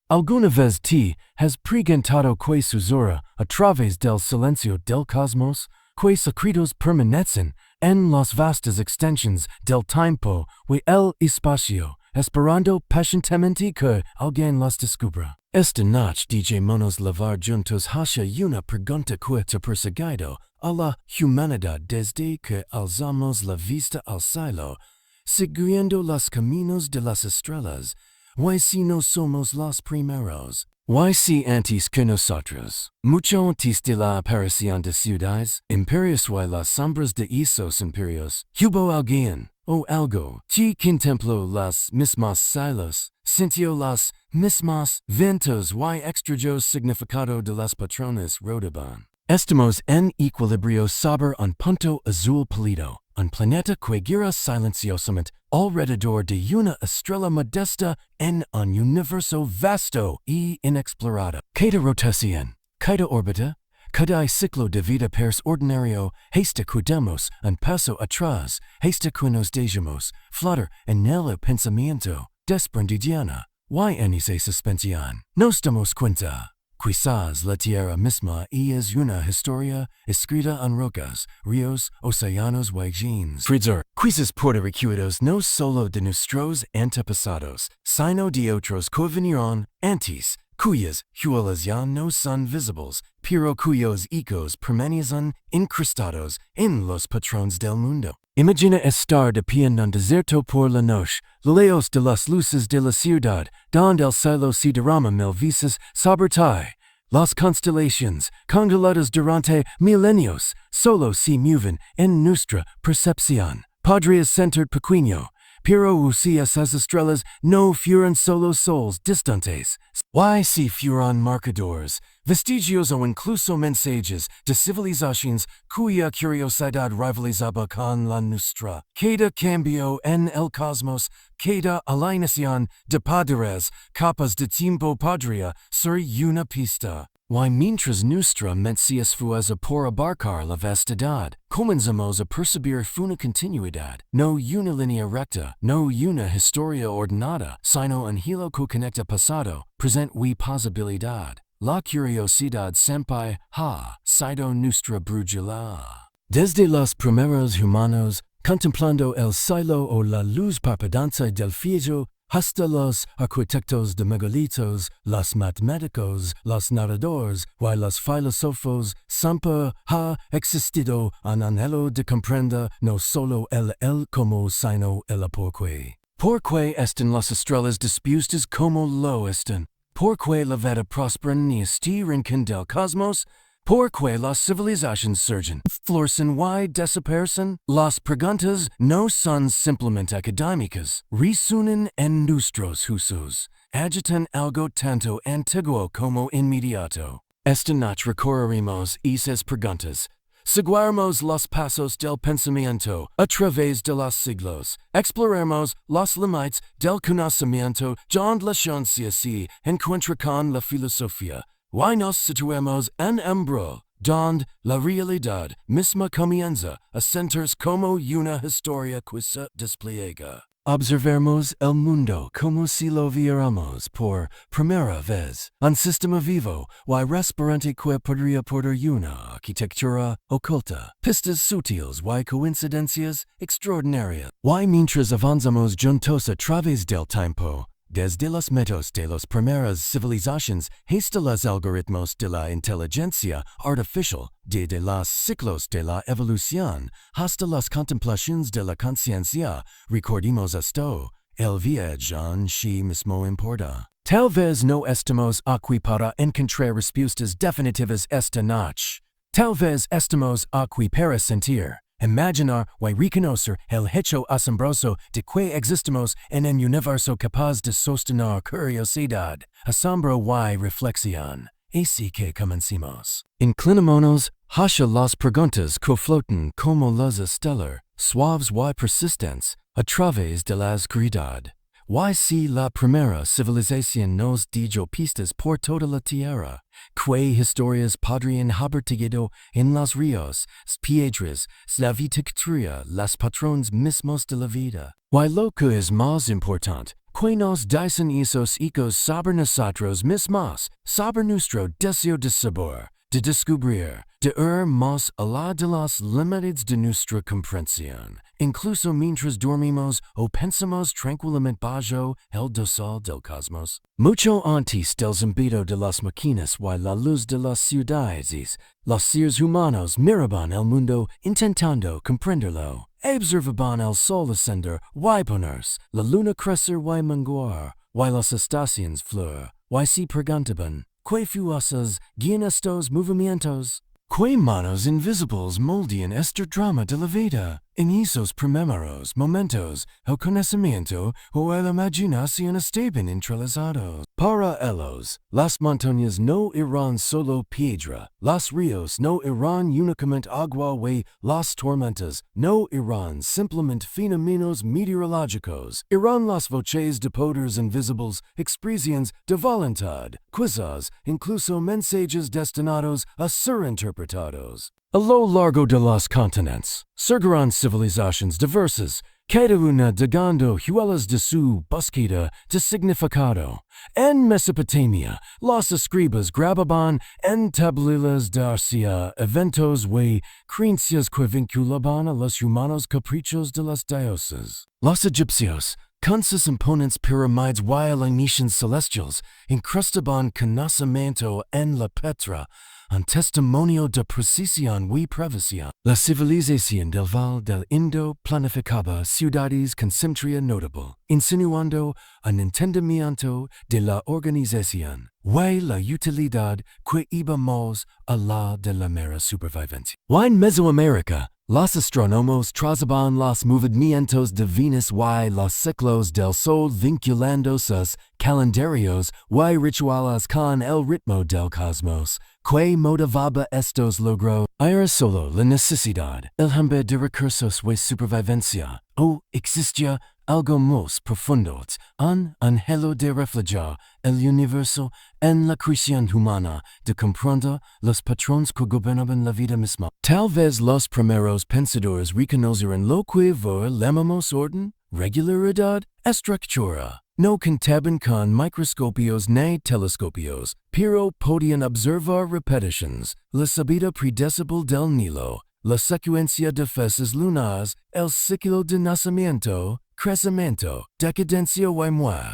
Alguna vez te has presentado que susura a través del silencio del cosmos, que secretos permanecen en las vastas extensiones del tiempo y el espacio, esperando pacientemente que alguien los descubra. Esta noche DJ monos lavar juntos hacia una pregunta que te perseguido a la humanidad desde que alzamos la vista al cielo, siguiendo los caminos de las estrellas. Why si no somos los primeros? Why si antes que nosotros? Mucho antes de la aparición de ciudades, imperios y las sombras de esos imperios, hubo alguien, o algo, que contempló las mismas cielos, sintió los mismos vientos y extrayó significado de las patrones rodaban. Estamos en equilibrio sobre un punto azul pálido, un planeta que gira silenciosamente alrededor de una estrella modesta en un universo vasto y inexplorado. Cada rotación, cada órbita, cada ciclo de vida pers ordinario, hasta que demos un paso atrás, hasta que nos dejamos flotar en el pensamiento desprendidiana. Y en esa suspensión, nos damos cuenta. Quizás la tierra misma es una historia escrita en rocas, ríos, océanos y jeans. Fritzer, quizás puertorriqueños no solo de nuestros antepasados, sino de otros que vinieron antes, cuyas huellas ya no son visibles, pero cuyos ecos permanecen incrustados en los patrones del mundo. Imagina estar de pie en un desierto por la noche, lejos de las luces de la ciudad, donde el cielo se derrama mil veces sobre ti. Las constelaciones, congeladas durante milenios, solo se mueven en nuestra percepción. Podrías sentir pequeño, pero si esas estrellas no fueran solo soles distantes, y si fueran marcadores, vestigios o incluso mensajes de civilizaciones cuya curiosidad rivalizaba con la nuestra. Cada cambio en el cosmos, cada alineación de poderes, capas de tiempo podría ser una pista. Y mientras nuestra mente se esfuerza por abarcar la vastedad, comenzamos a percibir una continuidad, no una línea recta, no una historia ordenada, sino un hilo que conecta pasado, presente y posibilidad. La curiosidad siempre ha sido nuestra brújula. Desde los primeros humanos, contemplando el cielo o la luz parpadeante del fuego, hasta los arquitectos de megalitos, los matemáticos, los narradores y los filósofos, siempre ha existido un anhelo de comprender no solo el cómo, sino el por qué. ¿Por qué están las estrellas dispuestas como lo están? ¿Por qué la vida prospera ni este rincón del cosmos? ¿Por qué las civilizaciones surgen, florecen y desaparecen? Las preguntas no son simplemente académicas, resuenan en nuestros huesos, agitan algo tanto antiguo como inmediato. Esta noche recorreremos esas preguntas. Seguiremos los pasos del pensamiento a través de los siglos. Exploraremos los límites del conocimiento donde la ciencia se encuentra con la filosofía. Y nos situemos en umbral, donde la realidad misma comienza a sentirse como una historia que se despliega. Observemos el mundo como si lo viéramos por primera vez, un sistema vivo y respirante que podría portar una arquitectura oculta, pistas sutiles y coincidencias extraordinarias. Y mientras avanzamos juntos a través del tiempo, desde los mitos de las primeras civilizaciones hasta los algoritmos de la inteligencia artificial, desde los ciclos de la evolución hasta las contemplaciones de la conciencia, recordemos esto, el viaje en sí mismo importa. Tal vez no estemos aquí para encontrar respuestas definitivas esta noche. Tal vez estemos aquí para sentir, imaginar y reconocer el hecho asombroso de que existimos en un universo capaz de sostener curiosidad, asombro y reflexión. Así que comencemos. Inclinémonos hacia las preguntas que flotan como las estelar, suaves y persistentes, a través de la oscuridad. Y si la primera civilización nos dio pistas por toda la tierra, ¿qué historias podrían haber tejido en los ríos, piedras, la arquitectura, los patrones mismos de la vida? Y lo que es más importante, que nos dicen esos ecos saber nosotros mismos, saber nuestro deseo de saber, de descubrir, de más allá de los límites de nuestra comprensión, incluso mientras dormimos o pensamos tranquilamente bajo el dosel del cosmos. Mucho antes del zumbido de las máquinas y la luz de las ciudades, los seres humanos miraban el mundo intentando comprenderlo. Observaban el sol ascender y ponerse, la luna crecer y menguar, y las estaciones flor, y se preguntaban, ¿qué fuerzas guían estos movimientos? ¿Qué manos invisibles moldean este drama de la vida? En esos primeros momentos, el conocimiento o la imaginación estaban entrelazados. Para ellos, las montañas no eran solo piedra, los ríos no eran únicamente agua y las tormentas no eran simplemente fenómenos meteorológicos, eran las voces de poderes invisibles, expresiones de voluntad, quizás incluso mensajes destinados a ser interpretados. A lo largo de los continentes, surgirán civilizaciones diversas, cada una dando huellas de su búsqueda de significado. En Mesopotamia, los escribas grababan en tablitas de arcilla eventos y creencias que vinculaban a los humanos caprichos de los dioses. Los egipcios, con sus imponentes pirámides y alineadas celestiales, incrustaban conocimiento en la piedra, un testimonio de precisión y previsión. La civilización del Val del Indo planificaba ciudades con simetría notable, insinuando un entendimiento de la organización y la utilidad que iba más allá de la mera supervivencia. En Mesoamérica, los astrónomos trazaban los movimientos de Venus y los ciclos del Sol vinculando sus calendarios y rituales con el ritmo del cosmos, que motivaba estos logros. Era solo la necesidad, el hambre de recursos y supervivencia, o existía algo más profundo, un anhelo de reflejar el universo en la creación humana, de comprender los patrones que gobernaban la vida misma. Tal vez los primeros pensadores reconocieron lo que ahora llamamos orden, regularidad, estructura. No contaban con microscopios ni telescopios, pero podían observar repeticiones, la subida predecible del Nilo, la secuencia de fases lunares, el ciclo de nacimiento, crecimiento, decadencia y muerte.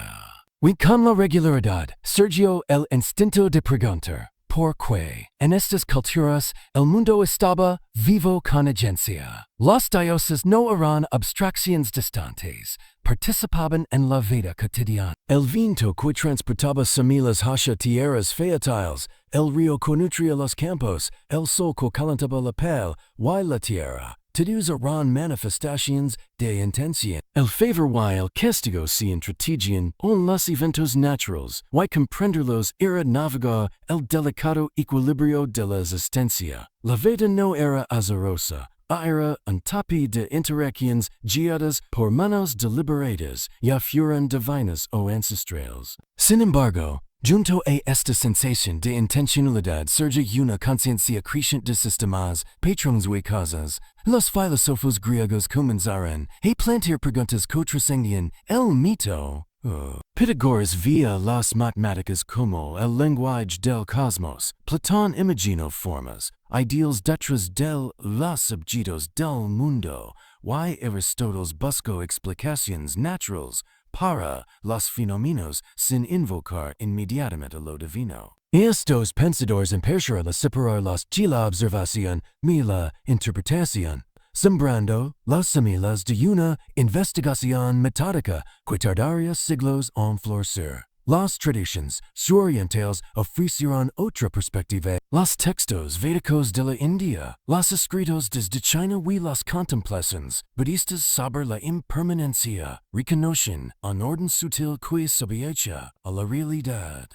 Y con la regularidad surgió el instinto de preguntar, ¿por qué? En estas culturas, el mundo estaba vivo con agencia. Los dioses no eran abstracciones distantes, participaban en la vida cotidiana. El viento que transportaba semillas hacia tierras fértiles, el río que nutría los campos, el sol que calentaba la piel y la tierra, todos eran manifestaciones de intención. El favor y el castigo se entretejían en los eventos naturales, y comprenderlos era navegar el delicado equilibrio de la existencia. La vida no era azarosa, era un tapiz de interacciones guiadas por manos deliberadas, ya fueran divinas o ancestrales. Sin embargo, junto a esta sensación de intencionalidad surge una conciencia creciente de sistemas, patrones y causas. Los filósofos griegos comenzaron a plantear preguntas que trascendían el mito. Pitágoras vía las matemáticas como el lenguaje del cosmos. Platón imaginó formas, ideales detrás de los objetos del mundo, y Aristóteles buscó explicaciones naturales para los fenómenos sin invocar inmediatamente lo divino. Estos pensadores empezaron a separar los de la observación y la interpretación, sembrando las semillas de una investigación metódica que tardaría siglos en florecer. Las tradiciones surorientales ofrecieron otra perspectiva. Los textos védicos de la India, los escritos desde China y las contemplaciones budistas sobre la impermanencia reconocen un orden sutil que subyace a la realidad.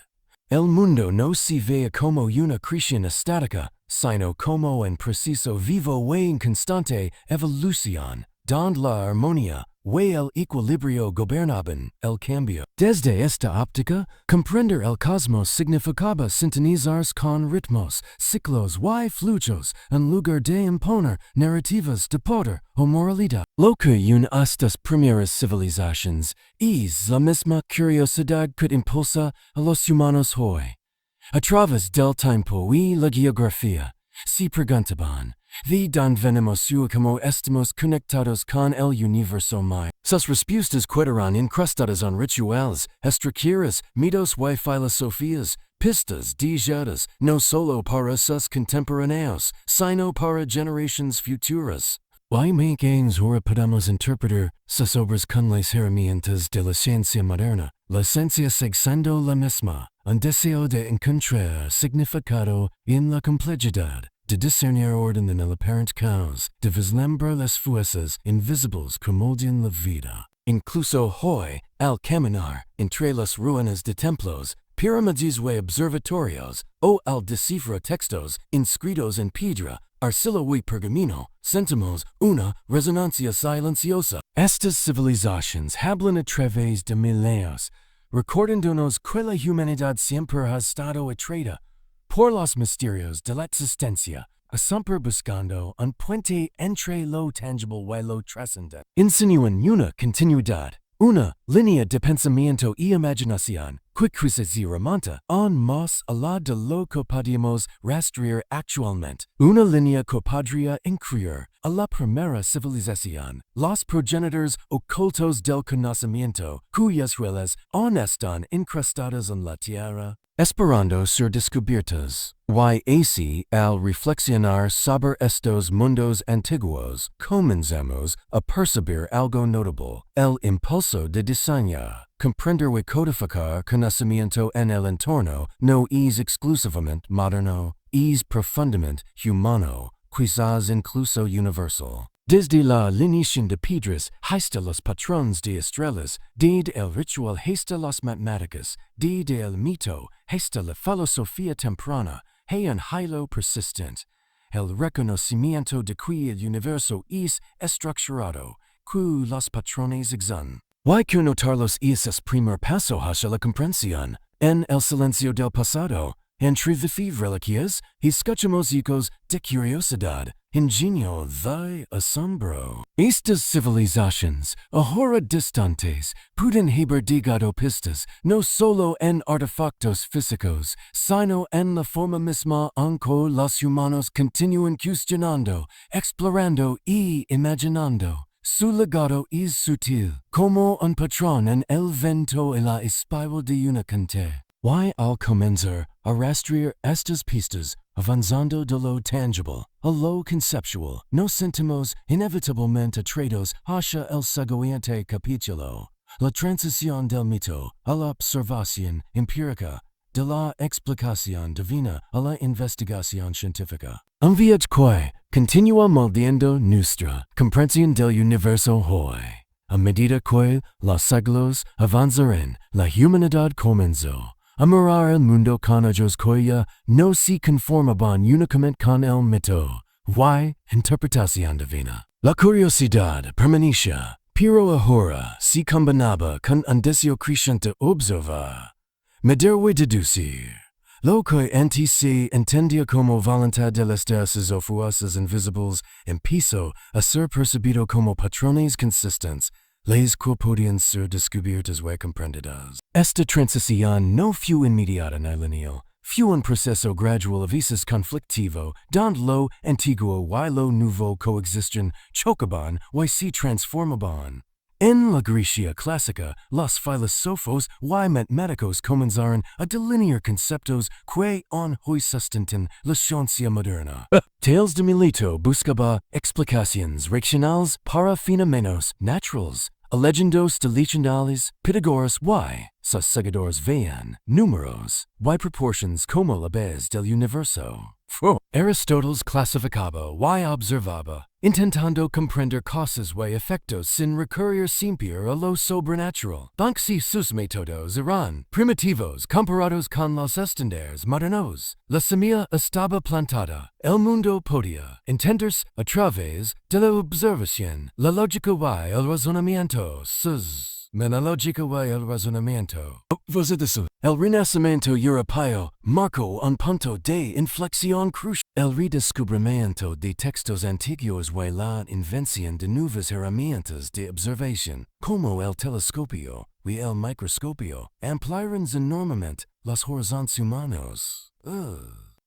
El mundo no se ve como una creación estática, sino como un proceso vivo y en constante evolución, donde la armonía way el equilibrio gobernaban el cambio. Desde esta óptica, comprender el cosmos significaba sintonizarse con ritmos, ciclos y flujos, en lugar de imponer narrativas de poder o moralidad. Lo que une estas primeras civilizaciones es la misma curiosidad que impulsa a los humanos hoy. A través del tiempo y la geografía, se preguntaban, ¿de dónde venimos y cómo estamos conectados con el universo? Sus respuestas quedarán incrustadas en rituales, estructuras, mitos y filosofías, pistas dejadas no solo para sus contemporáneos, sino para generaciones futuras. Y gangs ahora podemos interpretar sus obras con las herramientas de la ciencia moderna. La ciencia sigue siendo la misma, un deseo de encontrar significado en la complejidad, de discernir orden en el apparent caos, de vislumbrar las fuerzas invisibles que moldean la vida. Incluso hoy, al caminar entre las ruinas de templos, pirámides y observatorios, o al descifrar textos inscritos en piedra, arcilla y pergamino, sentimos una resonancia silenciosa. Estas civilizaciones hablan a través de milenios, recordándonos que la humanidad siempre ha estado atraída por los misterios de la existencia, siempre buscando un puente entre lo tangible y lo trascendente. Insinúan una continuidad, una línea de pensamiento y imaginación que se remonta aún más allá de lo que podemos rastrear actualmente. Una línea que podría incluir a la primera civilización, los progenitores ocultos del conocimiento, cuyas huellas aún están incrustadas en la tierra, esperando ser descubiertas. Y así, al reflexionar sobre estos mundos antiguos, comenzamos a percibir algo notable, el impulso de diseñar. Comprender y codificar conocimiento en el entorno no es exclusivamente moderno, es profundamente humano, quizás incluso universal. Desde la alineación de piedras hasta los patrones de estrellas, desde el ritual hasta las matemáticas, desde el mito hasta la filosofía temprana, hay un hilo persistente. El reconocimiento de que el universo es estructurado, que los patrones existen. Hay que notarlos es el primer paso hacia la comprensión. En el silencio del pasado, entre reliquias, escuchamos ecos de curiosidad, ingenio de asombro. Estas civilizaciones, ahora distantes, pueden haber dejado pistas no solo en artefactos físicos, sino en la forma misma en que los humanos continúan cuestionando, explorando y imaginando. Su legado es sutil, como un patrón en el viento y la espiral de una cante. Y al comenzar a rastrear estas pistas, avanzando de lo tangible a lo conceptual, nos sentimos inevitablemente atraídos hacia el siguiente capítulo, la transición del mito a la observación empírica, de la explicación divina a la investigación científica. Un viaje que continúa moldeando nuestra comprensión del universo hoy. A medida que los siglos avanzarán, la humanidad comenzó a mirar el mundo con ojos que ya no se conformaban únicamente con el mito y interpretación divina. La curiosidad permanecía, pero ahora se combinaba con un deseo creciente observar, medir y deducir. Lo que antes se entendía como voluntad de las dioses o fuerzas invisibles empezó a ser percibido como patrones consistentes, las que podían ser descubiertas y comprendidas. Esta transición no fue inmediata ni lineal, fue un proceso gradual a veces conflictivo, donde lo antiguo y lo nuevo coexisten, chocaban y se transformaban. En la Grecia clásica, los filósofos y matemáticos comenzaron a delinear conceptos que hoy sustentan la ciencia moderna. Tales de Milito buscaba explicaciones racionales para fenómenos naturales, alegendos de legendales, Pitágoras y sus seguidores veían números y proporciones como la base del universo. Aristoteles classificaba y observaba, intentando comprender cosas y efectos sin recurrir siempre a lo sobrenatural. Banksy sus métodos eran primitivos comparados con los estándares modernos. La semilla estaba plantada. El mundo podía entenderse a través de la observación. La lógica y el razonamiento sus. La lógica y el razonamiento. El Renacimiento europeo marcó un punto de inflexión crucial. El redescubrimiento de textos antiguos y la invención de nuevas herramientas de observación, como el telescopio y el microscopio, ampliaron enormemente los horizontes humanos.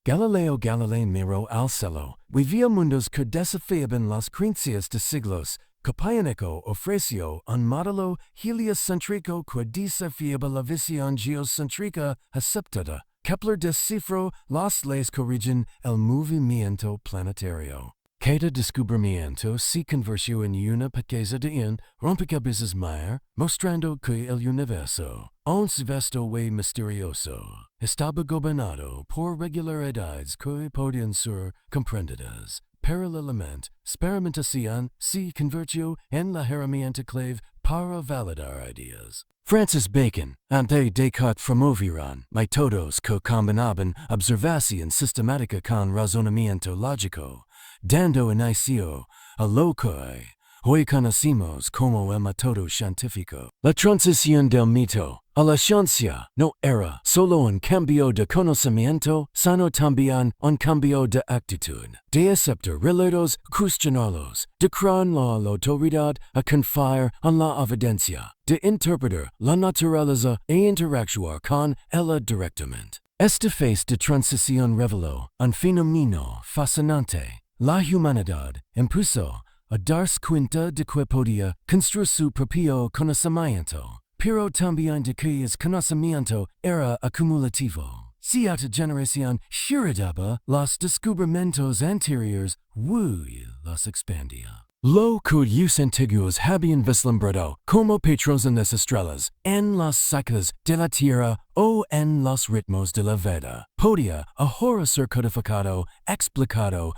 Galileo Galilei miró al cielo y vio mundos que desafiaban las creencias de siglos. Copérnico ofreció un modelo heliocéntrico que desafiaba la visión geocéntrica aceptada. Kepler descifró las leyes que rigen el movimiento planetario. Cada descubrimiento se convirtió en una pieza de un rompecabezas mayor, mostrando que el universo, aunque vasto y misterioso, estaba gobernado por regularidades que podían ser comprendidas. Paralelamente, experimentación se convirtió en la herramienta clave para validar ideas. Francis Bacon, ante Descartes promovieron métodos que combinaban observación sistemática con razonamiento lógico, dando inicio a lo que hoy conocemos como el método científico. La transición del mito a la ciencia no era solo un cambio de conocimiento, sino también un cambio de actitud, de aceptar relatos, cuestionarlos, de creer en la autoridad, a confiar en la evidencia, de interpretar la naturaleza e interactuar con ella directamente. Esta fase de transición reveló un fenómeno fascinante. La humanidad empezó a darse cuenta de que podía construir su propio conocimiento, pero también de que ese conocimiento era acumulativo. Cierta generación heredaba los descubrimientos anteriores y los expandía. Lo que los antiguos habían vislumbrado como patrones en las estrellas, en los ciclos de la Tierra o en los ritmos de la vida, podía ahora ser codificado, explicado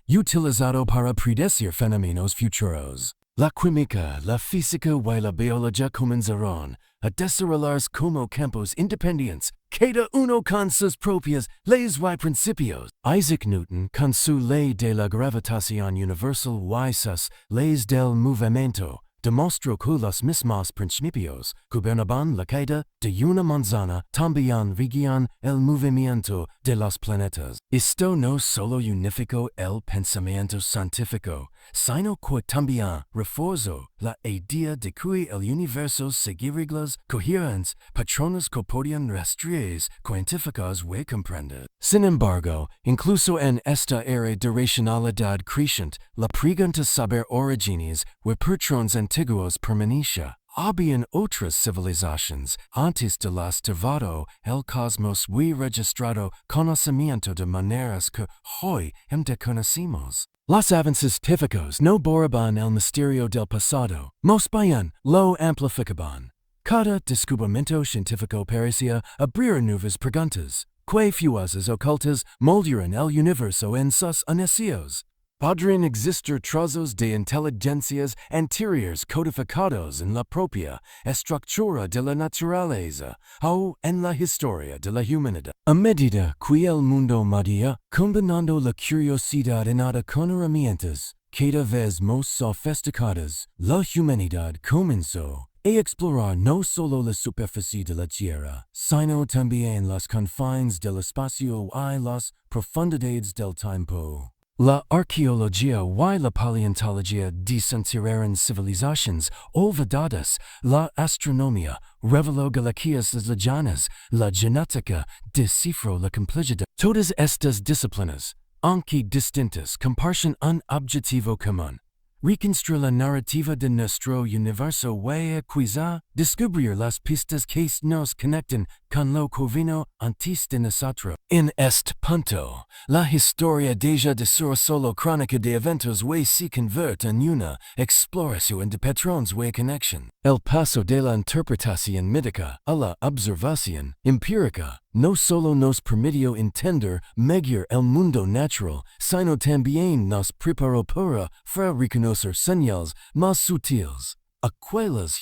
y utilizado para predecir fenómenos futuros. La química, la física y la biología comenzaron a desarrollarse como campos independientes, cada uno con sus propias leyes y principios. Isaac Newton, con su ley de la gravitación universal y sus leyes del movimiento, demostró que los mismos principios gobernaban la caída de una manzana, también regían el movimiento de los planetas. Esto no solo unificó el pensamiento científico, sino que también reforzó la idea de que el universo sigue reglas coherentes, patrones que podían rastrearse, cuantificadas y comprender. Sin embargo, incluso en esta era de racionalidad creciente, la pregunta sobre orígenes y patrones antiguos permanecía. Habían otras civilizaciones antes de las trabado el cosmos y registrado conocimiento de maneras que hoy desconocemos. Los avances científicos no borraban el misterio del pasado, más bien lo amplificaban. Cada descubrimiento científico parecía abrir nuevas preguntas, que fuerzas ocultas moldearon el universo en sus inicios. Podrían existir trozos de inteligencias anteriores codificados en la propia estructura de la naturaleza o en la historia de la humanidad. A medida que el mundo madía, combinando la curiosidad innata con herramientas cada vez más sofisticadas, la humanidad comenzó a explorar no solo la superficie de la Tierra, sino también los confines del espacio y las profundidades del tiempo. La arqueología y la paleontología descentraron civilizaciones olvidadas, la astronomía reveló galaxias lejanas, la genética descifró la complejidad. Todas estas disciplinas, aunque distintas, comparten un objetivo común. Reconstruir la narrativa de nuestro universo y quizá descubrir las pistas que nos conectan con lo que vino antes de nosotros. En este punto, la historia deja de ser solo crónica de eventos y se convierte en una exploración de patrones y conexión. El paso de la interpretación mítica a la observación empírica no solo nos permitió entender mejor el mundo natural, sino también nos preparó para reconocer señales más sutiles. Aquellas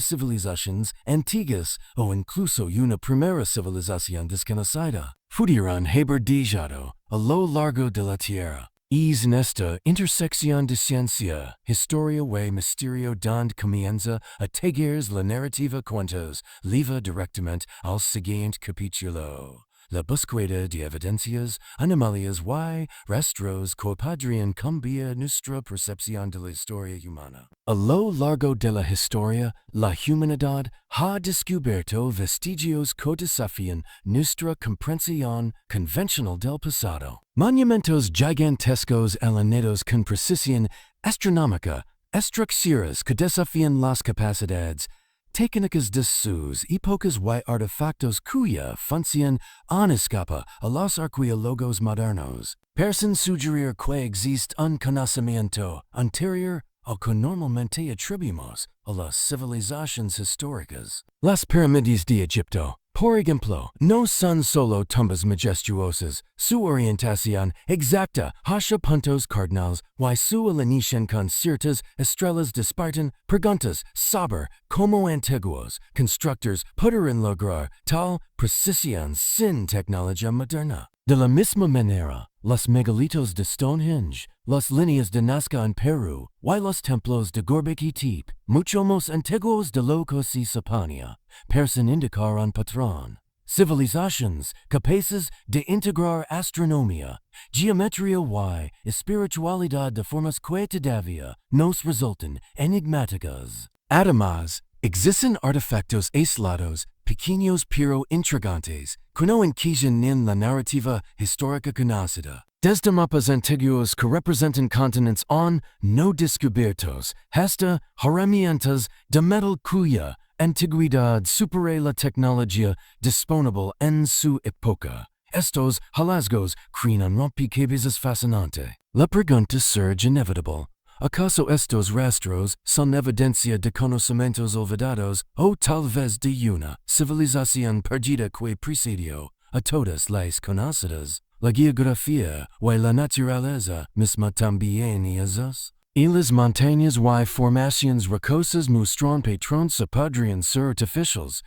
civilizaciones antiguas o incluso una primera civilización desconocida pudieron haber dejado a lo largo de la tierra. Es en esta intersección de ciencia, historia y misterio donde comienza a tejer la narrativa cuentos lleva directamente al siguiente capítulo. La búsqueda de evidencias, anomalías y rastros que podrían cambiar nuestra percepción de la historia humana. A lo largo de la historia, la humanidad ha descubierto vestigios que desafían nuestra comprensión convencional del pasado. Monumentos gigantescos alineados con precisión astronómica, estructuras que desafían las capacidades técnicas de sus épocas y artefactos cuya función no escapa a los arqueólogos modernos. Parecen sugerir que existe un conocimiento anterior al que normalmente atribuimos a las civilizaciones históricas. Las pirámides de Egipto, por ejemplo, no son solo tumbas majestuosas, su orientación exacta hacia puntos cardinales y su alineación con ciertas estrellas despertan preguntas sobre cómo antiguos constructores pudieron lograr tal precisión sin tecnología moderna. De la misma manera, los megalitos de Stonehenge, las líneas de Nazca en Perú y los templos de Göbekli Tepe, mucho más antiguos de lo que se suponía, parecen indicar un patrón. Civilizaciones capaces de integrar astronomía, geometría y espiritualidad de formas que todavía nos resultan enigmáticas. Además, existen artefactos aislados, pequeños pero intrigantes, que no encajan en la narrativa histórica conocida. Desde mapas antiguos que representan continentes aún no descubiertos, hasta herramientas de metal cuya antigüedad supera la tecnología disponible en su época. Estos hallazgos crean un rompecabezas fascinante. La pregunta surge inevitable. ¿Acaso estos rastros son evidencia de conocimientos olvidados o tal vez de una civilización perdida que precedió a todas las conocidas? La geografía y la naturaleza misma también ellas? Y las montañas y formaciones rocosas muestran patrones que podrían ser artificiales.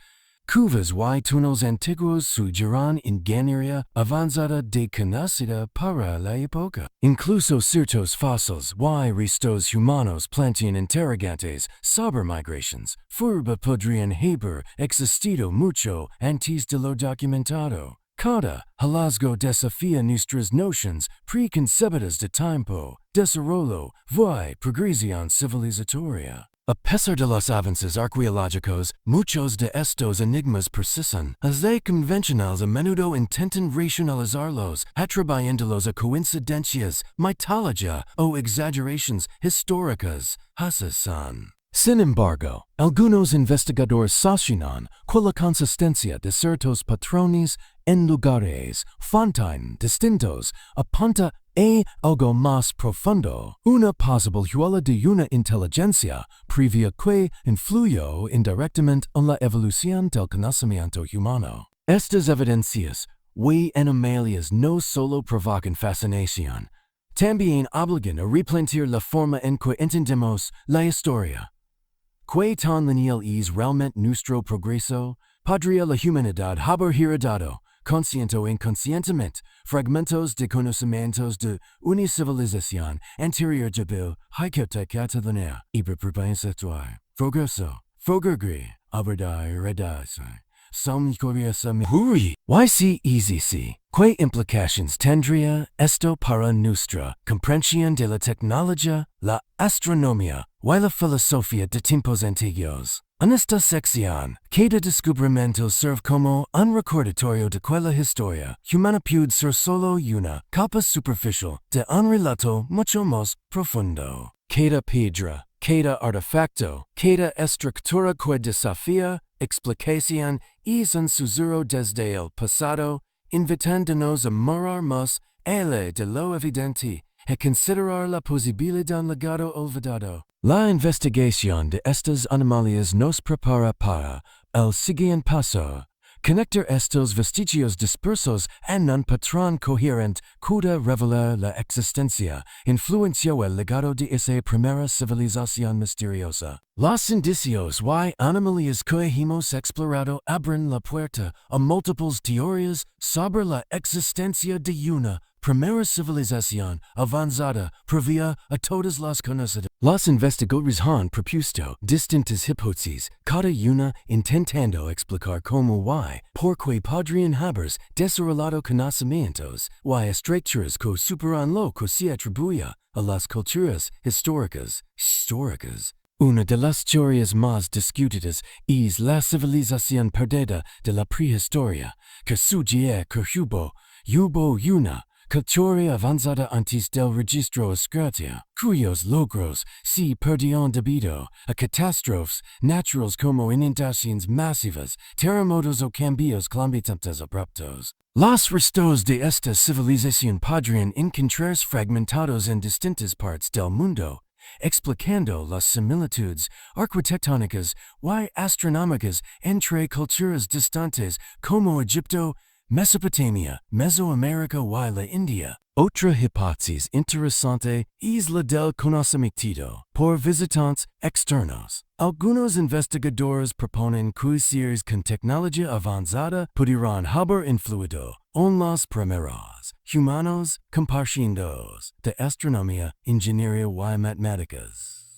Cuvas y túneles antiguos sugerirán ingeniería avanzada desconocida para la época. Incluso ciertos fósiles y restos humanos plantean interrogantes sobre migraciones. Furba podrían haber existido mucho antes de lo documentado. Cada hallazgo desafía nuestras nociones preconcebidas de tiempo, desarrollo y progresión civilizatoria. A pesar de los avances arqueológicos, muchos de estos enigmas persisten. Las convencionales a menudo intentan racionalizarlos, atribuyéndolos a coincidencias, mitología o exageraciones históricas. Así son. Sin embargo, algunos investigadores sostienen que la consistencia de ciertos patrones en lugares, fontaine distintos, apunta a algo más profundo, una posibilidad de una inteligencia previa que influyó indirectamente en la evolución del conocimiento humano. Estas evidencias y anomalias no solo provocan fascinación, también obligan a replantear la forma en que entendemos la historia. ¿Qué tan lineal es realmente nuestro progreso? ¿Podría la humanidad haber heredado, consciente o inconscientemente, fragmentos de conocimientos de una civilización anterior débil, hypotecatalina, y prepropensatoire? Progreso, progregre, abordar heredarse. Som curiosa huri. YC easy. ¿Qué implicaciones tendría esto para nuestra comprensión de la tecnología, la astronomía y la filosofía de tiempos antiguos? En esta sección, cada descubrimiento serve como un recordatorio de que la historia humana puede ser solo una capa superficial de un relato mucho más profundo. Cada piedra, cada artefacto, cada estructura que desafía explicación es un susurro desde el pasado, invitándonos a mirar más allá de lo evidente y considerar la posibilidad de un legado olvidado. La investigación de estas anomalías nos prepara para el siguiente paso, Conectar estos vestigios dispersos en un patrón coherente cuya revelar la existencia, influenció el legado de esa primera civilización misteriosa. Los indicios y anomalias que hemos explorado abren la puerta a múltiples teorías sobre la existencia de una primera civilización avanzada previa a todas las conocidas. Los investigadores han propuesto distintas hipótesis, cada una intentando explicar cómo y por qué podrían haber desarrollado conocimientos y estructuras que superan lo que se atribuye a las culturas históricas. Una de las teorías más discutidas es la civilización perdida de la prehistoria, que sugiere que hubo una cultura avanzada antes del registro escrito, cuyos logros se perdieron debido a catástrofes naturales como inundaciones masivas, terremotos o cambios climáticos abruptos. Los restos de esta civilización podrían encontrarse fragmentados en distintas partes del mundo, explicando las similitudes arquitectónicas y astronómicas entre culturas distantes como Egipto, Mesopotamia, Mesoamérica y la India. Otra hipótesis interesante es la del conocimiento por visitantes externos. Algunos investigadores proponen que seres con tecnología avanzada pudieran haber influido en los primeros humanos compartiendo de astronomía, ingeniería y matemáticas.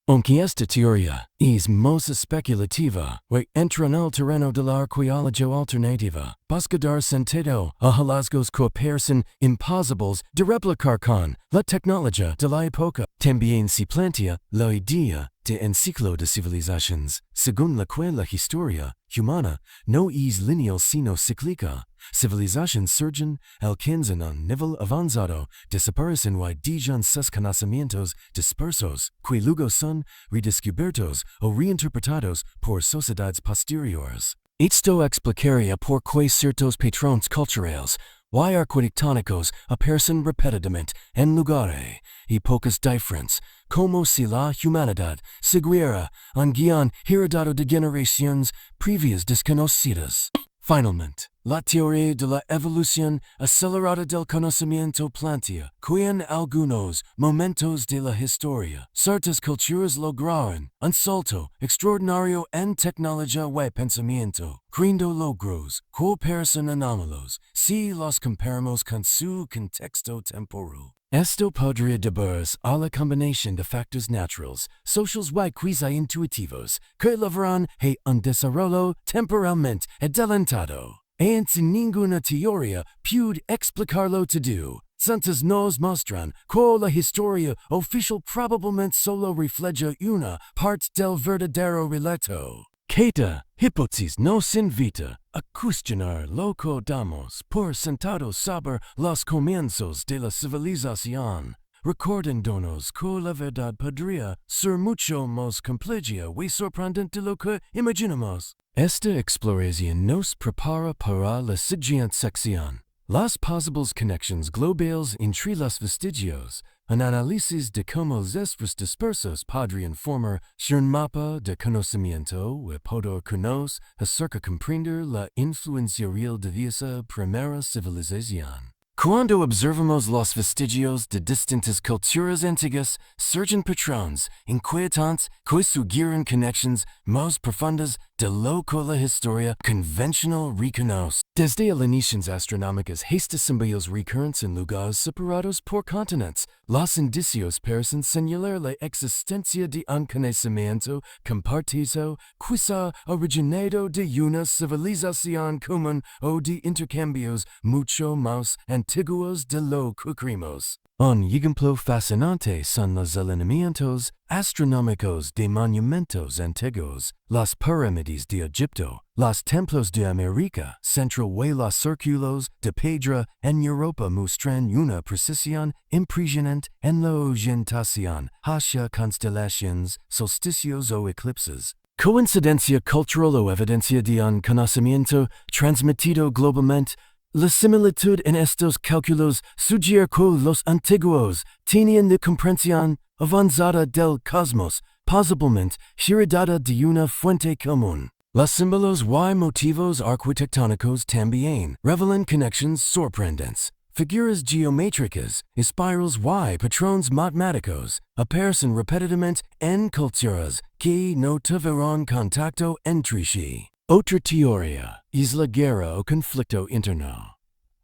Aunque esta teoría es más especulativa y entra en el terreno de la arqueología alternativa, buscar sentido a hallazgos que parecen imposibles de replicar con la tecnología de la época. También se plantea la idea de un ciclo de civilizaciones, según la cual la historia humana no es lineal sino cíclica. Civilizaciones surgen, alcanzan un nivel avanzado, desaparecen y dejan sus conocimientos dispersos, que luego son redescubiertos o reinterpretados por sociedades posteriores. Esto explicaría por qué ciertos patrones culturales y arquitectónicos aparecen repetidamente en lugares y épocas diferentes, como si la humanidad siguiera un guión heredado de generaciones previas desconocidas. Finalmente, la teoría de la evolución acelerada del conocimiento plantea que en algunos momentos de la historia, ciertas culturas lograron un salto extraordinario en tecnología y pensamiento, creando logros que parecen anómalos si los comparamos con su contexto temporal. Esto podría deberse a la combinación de factores naturales, sociales y quasi intuitivos que llevaron a un desarrollo temporalmente adelantado. En sin ninguna teoría puede explicarlo todo. Santos nos muestran que la historia oficial probablemente solo refleja una parte del verdadero relato. Cada hipótesis nos invita a cuestionar lo que damos por sentado sobre los comienzos de la civilización, recordándonos que la verdad podría ser mucho más compleja y sorprendente de lo que imaginamos. Esta exploración nos prepara para la siguiente sección. Las posibles conexiones globales entre los vestigios, un análisis de cómo los restos dispersos podrían formar un mapa de conocimiento y poder que nos acerca a comprender la influencia real de esa primera civilización. Cuando observamos los vestigios de distintas culturas antiguas, surgen patrones inquietantes que sugieren conexiones más profundas de lo que la historia convencional reconoce. Desde alineadas astronómicas hasta símbolos recurrentes en lugares separados por continentes, los indicios parecen señalar la existencia de un conocimiento compartido, quizá originado de una civilización común o de intercambios mucho más antiguos de lo que creemos. Un ejemplo fascinante son los alineamientos astronómicos de monumentos antiguos, las pirámides de Egipto, los templos de América Central y los círculos de piedra en Europa muestran una precisión impresionante en la orientación hacia constelaciones, solsticios o eclipses. Coincidencia cultural o evidencia de un conocimiento transmitido globalmente. La similitud en estos cálculos sugiere que los antiguos tenían la comprensión avanzada del cosmos, posiblemente heredada de una fuente común. Los símbolos y motivos arquitectónicos también revelan conexiones sorprendentes. Figuras geométricas, espirals y patrones matemáticos aparecen repetidamente en culturas que no tuvieron contacto entre sí. Otra teoría es la guerra o conflicto interno.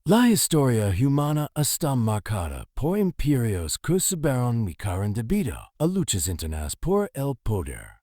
La historia humana está marcada por imperios que supieron mirar debido a luchas internas por el poder.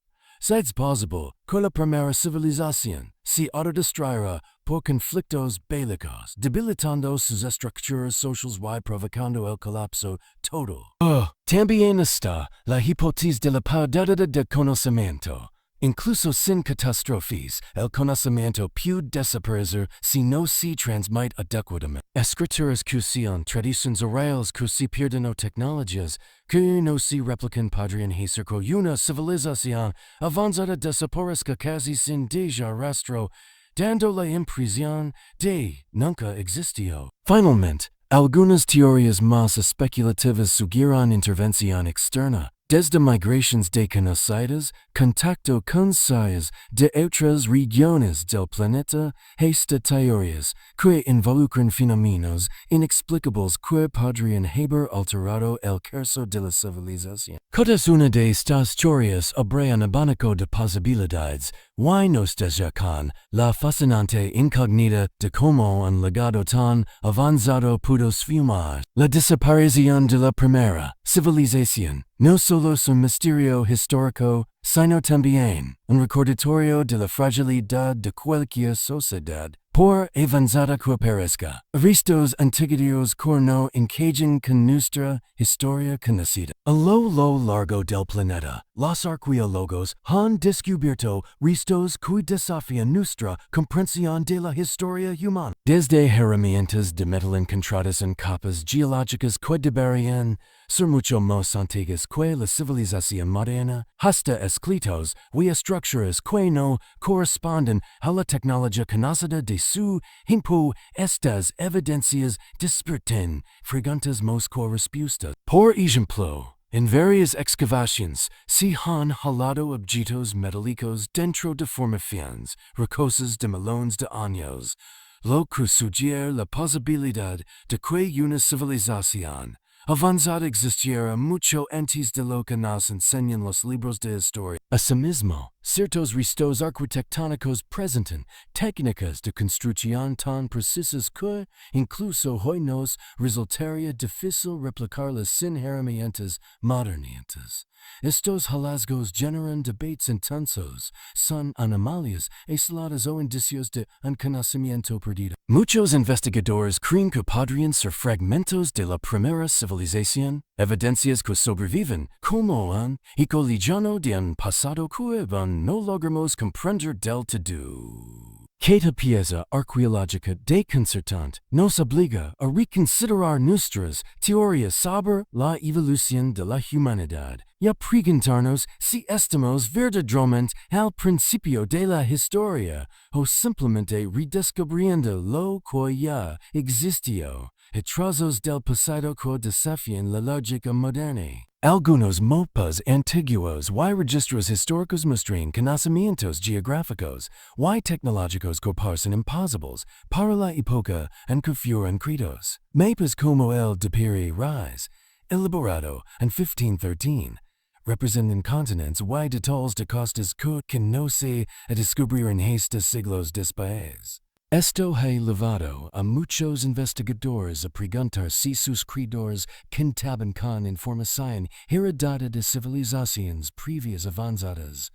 Es posible que la primera civilización se autodestruyera por conflictos bélicos, debilitando sus estructuras sociales y provocando el colapso total. También está la hipótesis de la pérdida de conocimiento. Incluso sin catástrofes, el conocimiento puede desaparecer si no se transmite adecuadamente. Escrituras que sean tradiciones orales que se pierden o tecnologías que no se replican podrían hacer que una civilización avanzada desaparezca casi sin dejar rastro, dando la impresión de nunca existió. Finalmente, algunas teorías más especulativas sugieren intervención externa. Desde migraciones desconocidas, contacto con seres de otras regiones del planeta, hasta teorías que involucran fenómenos inexplicables que podrían haber alterado el curso de la civilización. Cada una de estas teorías abre un abanico de posibilidades y nos deja con la fascinante incógnita de cómo un legado tan avanzado pudo sfumar. La desaparición de la primera civilización no solo es un misterio histórico, sino también un recordatorio de la fragilidad de cualquier sociedad, por avanzada que parezca. Estos antiguos que no encajan con nuestra historia conocida. A lo largo del planeta, los arqueólogos han descubierto restos que desafían nuestra comprensión de la historia humana. Desde herramientas de metal encontradas en capas geológicas que deberían ser mucho más antiguas que la civilización moderna, hasta escritos y estructuras que no corresponden a la tecnología conocida de su tiempo. Estas evidencias despiertan preguntas más respuestas. Por ejemplo, en varias excavaciones se han hallado objetos metálicos dentro de formaciones rocosas de millones de años, lo que sugiere la posibilidad de que una civilización avanzada existiera mucho antes de lo que nos enseñan los libros de historia. Asimismo, ciertos restos arquitectónicos presentan técnicas de construcción tan precisas que incluso hoy nos resultaría difícil replicarlas sin herramientas modernas. Estos hallazgos generan debates intensos. ¿Son anomalias aisladas o indicios de un conocimiento perdido? Muchos investigadores creen que podrían ser fragmentos de la primera civilización, evidencias que sobreviven como un ecologiano de un pasado que no logramos comprender del todo. Cada pieza arqueológica desconcertante nos obliga a reconsiderar nuestras teorías sobre la evolución de la humanidad y a preguntarnos si estamos verdaderamente al principio de la historia o simplemente redescubriendo lo que ya existió, trozos del pasado que desafían la lógica moderna. Algunos mapas antiguos y registros históricos muestran conocimientos geográficos y tecnológicos que parecen imposibles para la época en que fueron creados. Mapas como el de Piri-Reis, elaborado en 1513, representan continentes y detalles de costas que no se descubrieron hasta siglos después. Esto ha llevado a muchos investigadores a preguntar si sus creadores contaban con información heredada de civilizaciones previas avanzadas.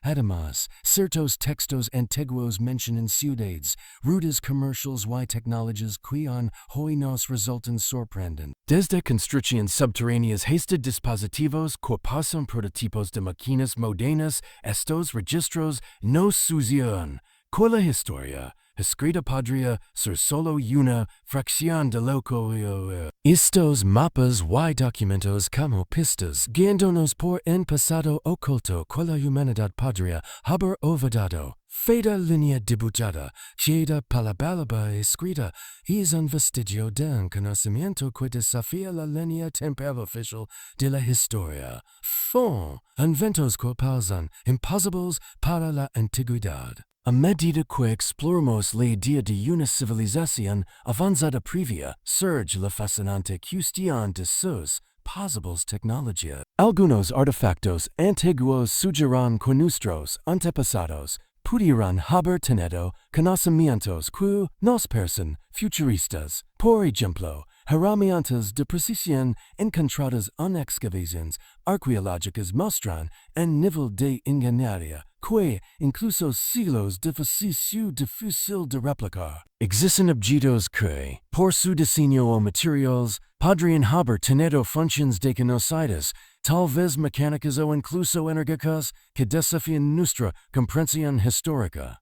Además, ciertos textos antiguos mencionan ciudades, rutas comerciales y tecnologías que hoy nos resultan sorprendentes. Desde construcciones subterráneas hasta dispositivos que pasan prototipos de máquinas modernas, estos registros nos sugieren que la historia escrita podría ser solo una fracción de lo que estos mapas y documentos como pistas guiándonos por un pasado oculto que la humanidad podría haber olvidado. Feda linea dibujada, queda palabalaba escrita, es un vestigio de un conocimiento que desafía la línea temporal oficial de la historia. Fon, inventos que pasan imposibles para la antigüedad. A medida que exploramos la idea de una civilización avanzada previa, surge la fascinante cuestión de sus posibles tecnología. Algunos artefactos antiguos sugerirán que nuestros antepasados pudieran haber tenido conocimientos que nos parecen futuristas. Por ejemplo, herramientas de precisión encontradas en excavaciones arqueológicas muestran un nivel de ingeniería que, incluso siglos después, es difícil de replicar. Existen objetos que, por su diseño o materiales, podrían haber tenido funciones desconocidas, tal vez mecánicas o incluso enérgicas, que desafían nuestra comprensión histórica.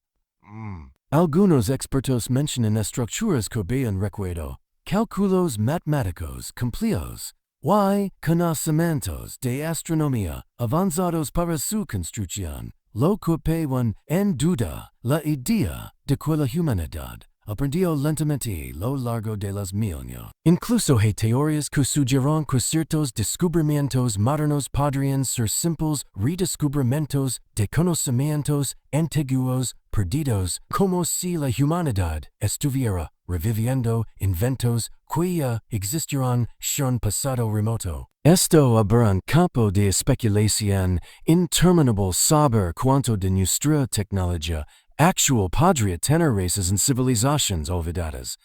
Algunos expertos mencionan estructuras que habían recuerdo, cálculos matemáticos complejos, y conocimientos de astronomía avanzados para su construcción, lo que ponen en duda la idea de que la humanidad aprendió lentamente lo largo de los milenios. Incluso hay teorías que sugieren que ciertos descubrimientos modernos podrían ser simples redescubrimientos de conocimientos antiguos perdidos, como si la humanidad estuviera reviviendo inventos que ya existieron en un pasado remoto. Esto abre un campo de especulación interminable sobre cuánto de nuestra tecnología actual podría tener raíces en civilizaciones olvidadas,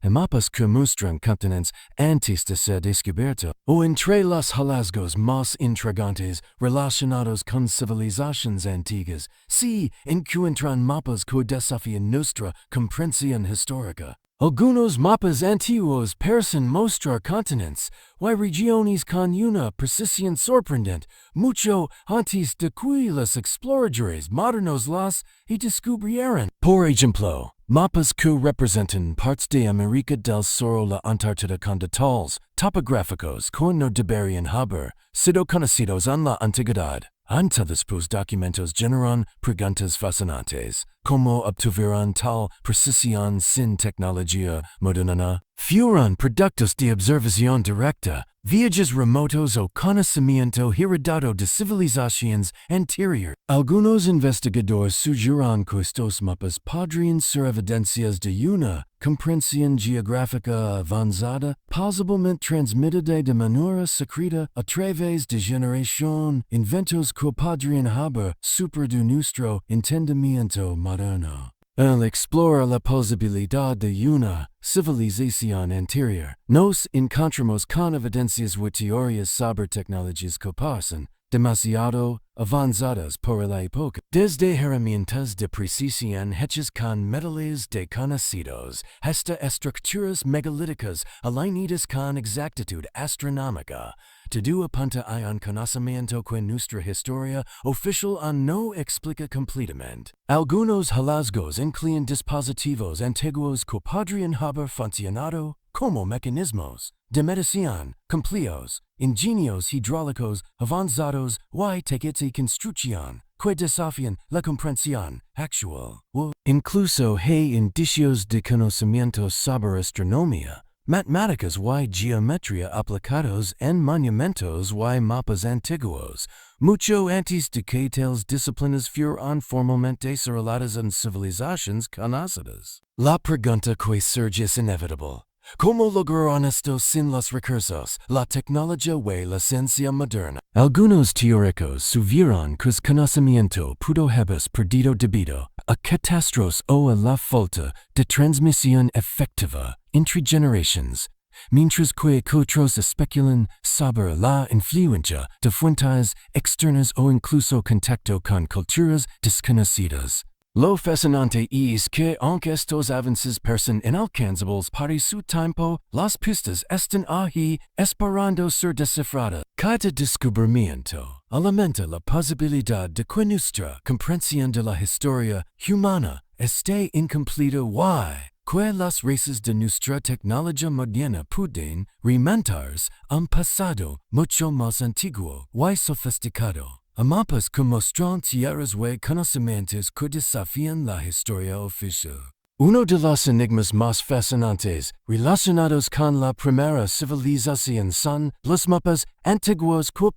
en mapas que muestran continentes antes de ser descubiertos, o entre los hallazgos más intrigantes relacionados con civilizaciones antiguas, se encuentran mapas que desafían nuestra comprensión histórica. Algunos mapas antiguos parecen mostrar continentes y regiones con una precisión sorprendente, mucho antes de que los exploradores modernos las descubrieran. Por ejemplo, mapas que representan partes de América del Sur o la Antártida con detalles topográficos que no deberían haber sido conocidos en la antigüedad. Antiguos documentos generan preguntas fascinantes, como obtuvieron tal precisión sin tecnología moderna. Fueron productos de observación directa, viajes remotos o conocimiento heredado de civilizaciones anteriores. Algunos investigadores sugieren que estos mapas podrían ser evidencias de una comprensión geográfica avanzada, posiblemente transmitida de manera secreta a través de generación, inventos que podrían haber superado nuestro entendimiento moderno. Al explorar la posibilidad de una civilización anterior, nos encontramos con evidencias y teorías sobre tecnologías que parecen demasiado avanzadas por la época, desde herramientas de precisión hechas con metales desconocidos hasta estructuras megalíticas alineadas con exactitud astronómica. Todo apunta a un conocimiento que nuestra historia oficial no explica completamente. Algunos hallazgos incluyen dispositivos antiguos que podrían haber funcionado como mecanismos de medición complejos, ingenios hidráulicos avanzados y técnicas de construcción que desafían la comprensión actual. Incluso hay indicios de conocimientos sobre astronomía, matemáticas y geometría aplicados en monumentos y mapas antiguos, mucho antes de que tales disciplinas fueran formalmente desarrolladas en civilizaciones conocidas. La pregunta que surge es inevitable. ¿Cómo lograron esto sin los recursos, la tecnología y la ciencia moderna? Algunos teóricos sugieren que el conocimiento pudo haber perdido debido a catástrofes o a la falta de transmisión efectiva entre generaciones, mientras que otros especulan sobre la influencia de fuentes externas o incluso contacto con culturas desconocidas. Lo fascinante es que aunque estos avances parecen inalcanzables para su tiempo, las pistas están ahí esperando ser descifradas. Cada descubrimiento alimenta la posibilidad de que nuestra comprensión de la historia humana esté incompleta y que las raíces de nuestra tecnología moderna pueden remontarse a un pasado mucho más antiguo y sofisticado. a mapas que mostran tierras y conocimientos que desafían la historia oficial. Uno de los enigmas más fascinantes relacionados con la primera civilización son los mapas antiguos que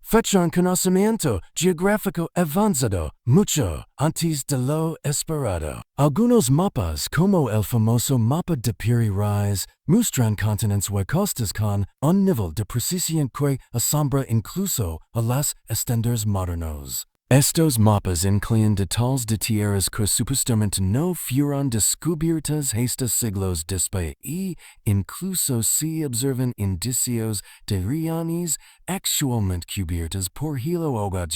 fechan conocimiento geográfico avanzado mucho antes de lo esperado. Algunos mapas, como el famoso mapa de Piri-Reis, muestran continentes y costas con un nivel de precisión que asombra incluso a los estándares modernos. Estos mapas incluyen detalles de tierras que supuestamente no fueron descubiertas hasta siglos después y incluso se observan indicios de regiones actualmente cubiertas por hilo agua.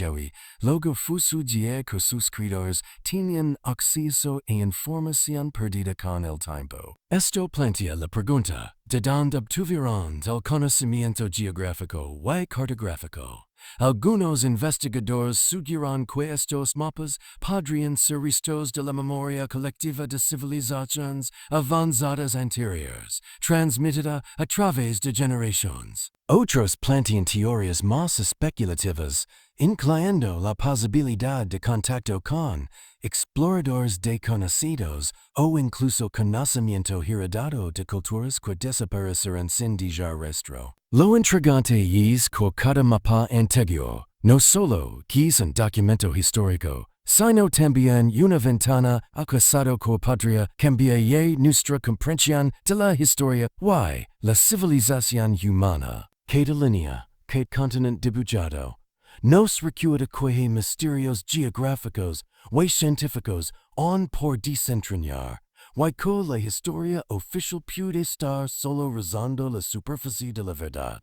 Luego fue su día que sus creadores tenían acceso a información perdida con el tiempo. Esto plantea la pregunta, ¿de dónde obtuvieron el conocimiento geográfico y cartográfico? Algunos investigadores sugieren que estos mapas podrían ser restos de la memoria colectiva de civilizaciones avanzadas anteriores, transmitida a través de generaciones. Otros plantean teorías más especulativas, incluyendo la posibilidad de contacto con exploradores desconocidos o incluso conocimiento heredado de culturas que desaparecieron sin dejar rastro. Lo intrigante es que cada mapa antiguo no solo es un documento histórico, sino también una ventana al pasado que podría cambiar nuestra comprensión de la historia y la civilización humana. Cada línea, cada continente dibujado, nos recuerda que misterios geográficos y científicos aún por desentrañar, y que la historia oficial puede estar solo rozando la superficie de la verdad.